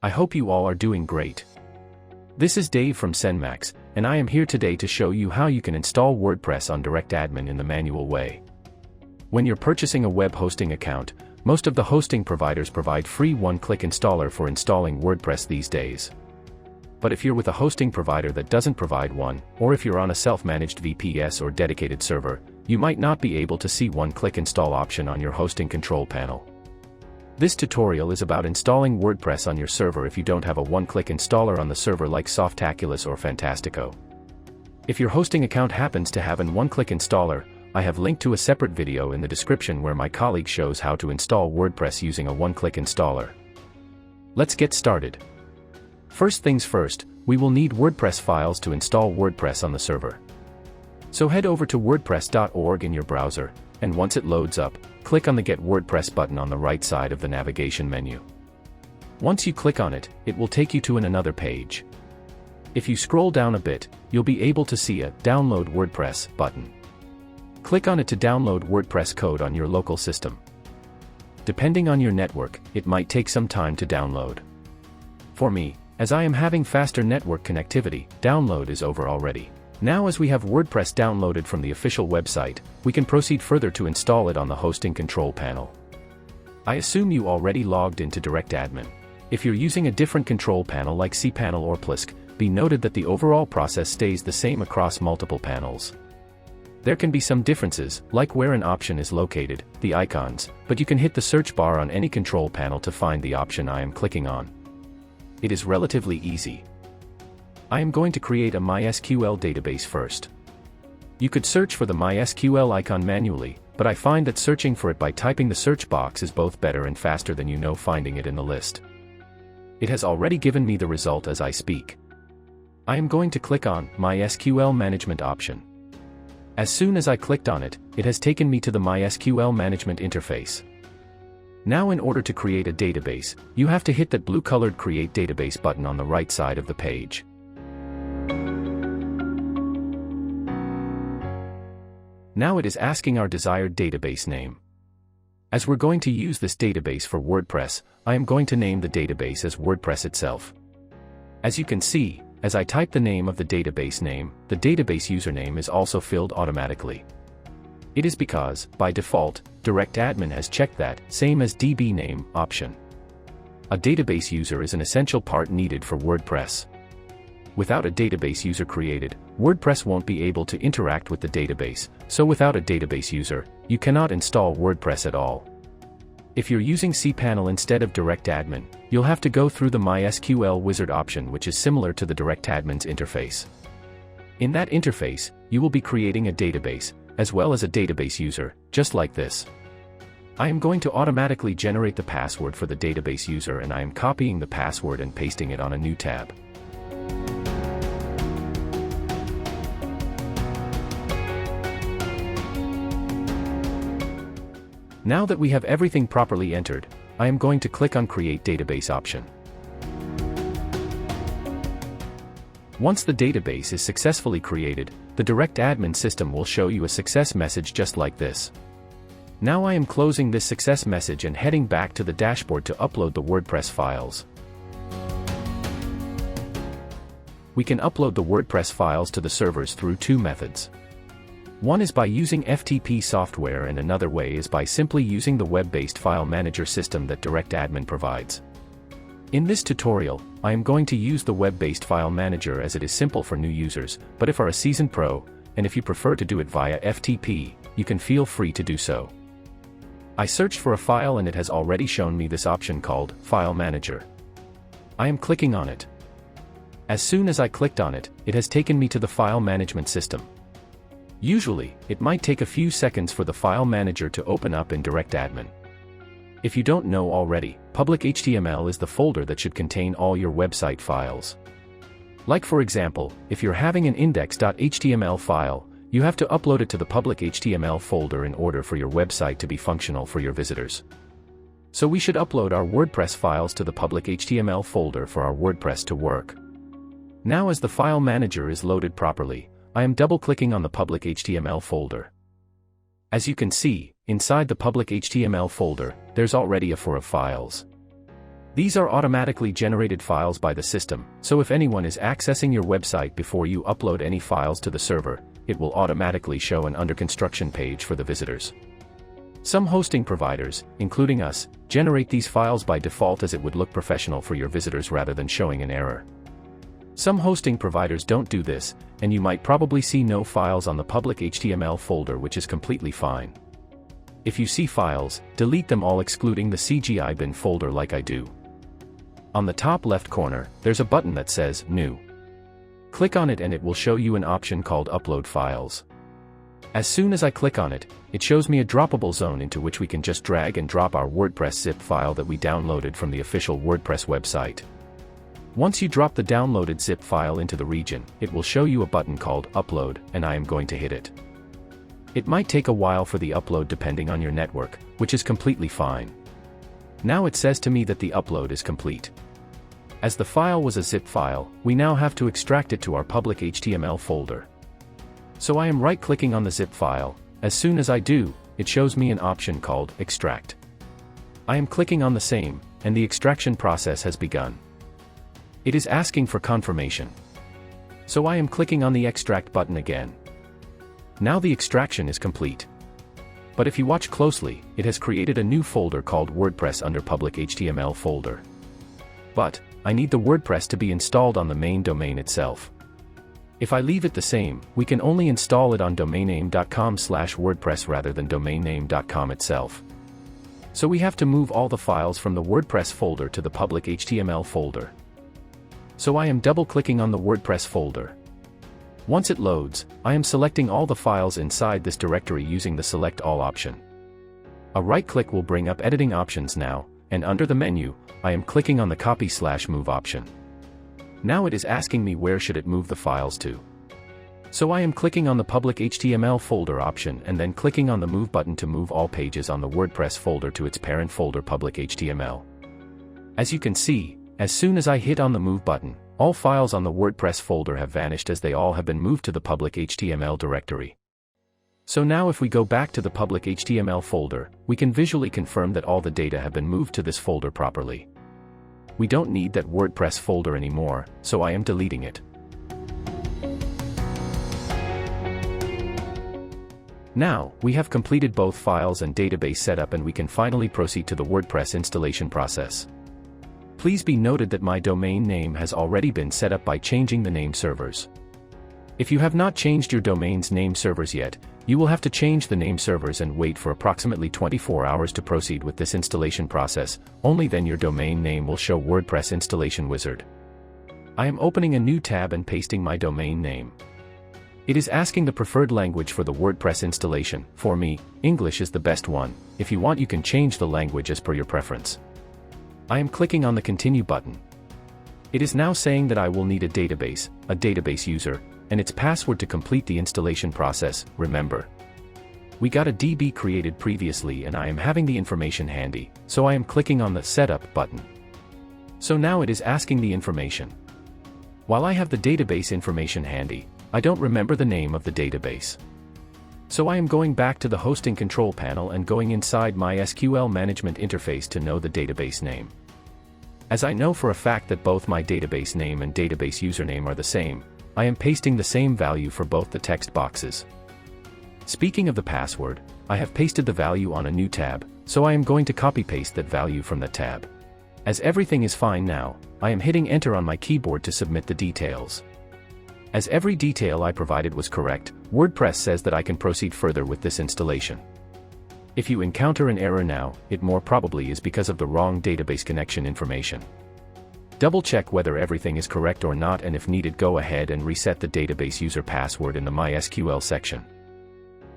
I hope you all are doing great. This is Dave from CenMax, and I am here today to show you how you can install WordPress on DirectAdmin in the manual way. When you're purchasing a web hosting account, most of the hosting providers provide free one-click installer for installing WordPress these days. But if you're with a hosting provider that doesn't provide one, or if you're on a self-managed VPS or dedicated server, you might not be able to see one-click install option on your hosting control panel. This tutorial is about installing WordPress on your server if you don't have a one-click installer on the server like Softaculous or Fantastico. If your hosting account happens to have an one-click installer, I have linked to a separate video in the description where my colleague shows how to install WordPress using a one-click installer. Let's get started. First things first, we will need WordPress files to install WordPress on the server. So head over to wordpress.org in your browser, and once it loads up, click on the Get WordPress button on the right side of the navigation menu. Once you click on it, it will take you to another page. If you scroll down a bit, you'll be able to see a Download WordPress button. Click on it to download WordPress code on your local system. Depending on your network, it might take some time to download. For me, as I am having faster network connectivity, download is over already. Now as we have WordPress downloaded from the official website, we can proceed further to install it on the hosting control panel. I assume you already logged into DirectAdmin. If you're using a different control panel like cPanel or Plesk, be noted that the overall process stays the same across multiple panels. There can be some differences, like where an option is located, the icons, but you can hit the search bar on any control panel to find the option I am clicking on. It is relatively easy. I am going to create a MySQL database first. You could search for the MySQL icon manually, but I find that searching for it by typing the search box is both better and faster than finding it in the list. It has already given me the result as I speak. I am going to click on MySQL Management option. As soon as I clicked on it, it has taken me to the MySQL Management interface. Now in order to create a database, you have to hit that blue-colored Create Database button on the right side of the page. Now it is asking our desired database name. As we're going to use this database for WordPress, I am going to name the database as WordPress itself. As you can see, as I type the name of the database name, the database username is also filled automatically. It is because, by default, DirectAdmin has checked that same as DB name option. A database user is an essential part needed for WordPress. Without a database user created, WordPress won't be able to interact with the database, so without a database user, you cannot install WordPress at all. If you're using cPanel instead of DirectAdmin, you'll have to go through the MySQL wizard option, which is similar to the DirectAdmin's interface. In that interface, you will be creating a database, as well as a database user, just like this. I am going to automatically generate the password for the database user, and I am copying the password and pasting it on a new tab. Now that we have everything properly entered, I am going to click on Create Database option. Once the database is successfully created, the DirectAdmin system will show you a success message just like this. Now I am closing this success message and heading back to the dashboard to upload the WordPress files. We can upload the WordPress files to the servers through two methods. One is by using FTP software, and another way is by simply using the web-based file manager system that DirectAdmin provides. In this tutorial, I am going to use the web-based file manager as it is simple for new users, but if you are a seasoned pro, and if you prefer to do it via FTP, you can feel free to do so. I searched for a file and it has already shown me this option called File Manager. I am clicking on it. As soon as I clicked on it, it has taken me to the file management system. Usually, it might take a few seconds for the file manager to open up in DirectAdmin. If you don't know already, public HTML is the folder that should contain all your website files. Like for example, if you're having an index.html file, you have to upload it to the public HTML folder in order for your website to be functional for your visitors. So we should upload our WordPress files to the public HTML folder for our WordPress to work. Now as the file manager is loaded properly, I am double-clicking on the public HTML folder. As you can see, inside the public HTML folder, there's already a 4 of files. These are automatically generated files by the system, so if anyone is accessing your website before you upload any files to the server, it will automatically show an under construction page for the visitors. Some hosting providers, including us, generate these files by default as it would look professional for your visitors rather than showing an error. Some hosting providers don't do this, and you might probably see no files on the public HTML folder, which is completely fine. If you see files, delete them all excluding the CGI bin folder like I do. On the top left corner, there's a button that says New. Click on it and it will show you an option called Upload Files. As soon as I click on it, it shows me a droppable zone into which we can just drag and drop our WordPress zip file that we downloaded from the official WordPress website. Once you drop the downloaded zip file into the region, it will show you a button called Upload, and I am going to hit it. It might take a while for the upload depending on your network, which is completely fine. Now it says to me that the upload is complete. As the file was a zip file, we now have to extract it to our public HTML folder. So I am right-clicking on the zip file. As soon as I do, it shows me an option called Extract. I am clicking on the same, and the extraction process has begun. It is asking for confirmation. So I am clicking on the Extract button again. Now the extraction is complete. But if you watch closely, it has created a new folder called WordPress under public HTML folder. But I need the WordPress to be installed on the main domain itself. If I leave it the same, we can only install it on domainname.com/WordPress rather than domainname.com itself. So we have to move all the files from the WordPress folder to the public HTML folder. So I am double-clicking on the WordPress folder. Once it loads, I am selecting all the files inside this directory using the Select All option. A right-click will bring up editing options now, and under the menu, I am clicking on the Copy/Move option. Now it is asking me where should it move the files to. So I am clicking on the public HTML folder option and then clicking on the Move button to move all pages on the WordPress folder to its parent folder public HTML. As you can see, as soon as I hit on the Move button, all files on the WordPress folder have vanished as they all have been moved to the public HTML directory. So now if we go back to the public HTML folder, we can visually confirm that all the data have been moved to this folder properly. We don't need that WordPress folder anymore, so I am deleting it. Now, we have completed both files and database setup and we can finally proceed to the WordPress installation process. Please be noted that my domain name has already been set up by changing the name servers. If you have not changed your domain's name servers yet, you will have to change the name servers and wait for approximately 24 hours to proceed with this installation process. Only then your domain name will show WordPress Installation Wizard. I am opening a new tab and pasting my domain name. It is asking the preferred language for the WordPress installation. For me, English is the best one. If you want, you can change the language as per your preference. I am clicking on the Continue button. It is now saying that I will need a database user, and its password to complete the installation process. Remember, we got a DB created previously and I am having the information handy, so I am clicking on the Setup button. So now it is asking the information. While I have the database information handy, I don't remember the name of the database. So I am going back to the hosting control panel and going inside my SQL management interface to know the database name. As I know for a fact that both my database name and database username are the same, I am pasting the same value for both the text boxes. Speaking of the password, I have pasted the value on a new tab, so I am going to copy-paste that value from that tab. As everything is fine now, I am hitting enter on my keyboard to submit the details. As every detail I provided was correct, WordPress says that I can proceed further with this installation. If you encounter an error now, it more probably is because of the wrong database connection information. Double check whether everything is correct or not, and if needed, go ahead and reset the database user password in the MySQL section.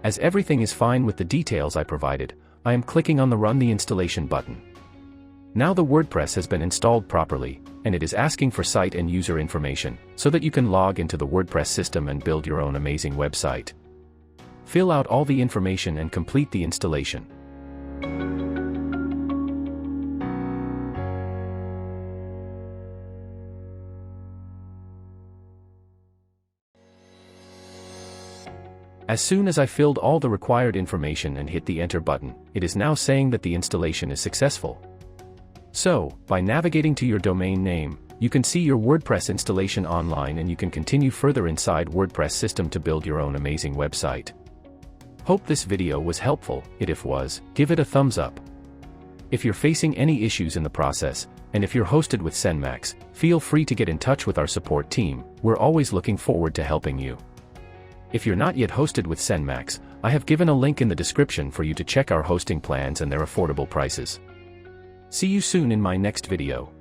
As everything is fine with the details I provided, I am clicking on the Run the Installation button. Now the WordPress has been installed properly, and it is asking for site and user information, so that you can log into the WordPress system and build your own amazing website. Fill out all the information and complete the installation. As soon as I filled all the required information and hit the Enter button, it is now saying that the installation is successful. So, by navigating to your domain name, you can see your WordPress installation online and you can continue further inside WordPress system to build your own amazing website. Hope this video was helpful. If was, give it a thumbs up. If you're facing any issues in the process, and if you're hosted with CenMax, feel free to get in touch with our support team. We're always looking forward to helping you. If you're not yet hosted with CenMax, I have given a link in the description for you to check our hosting plans and their affordable prices. See you soon in my next video.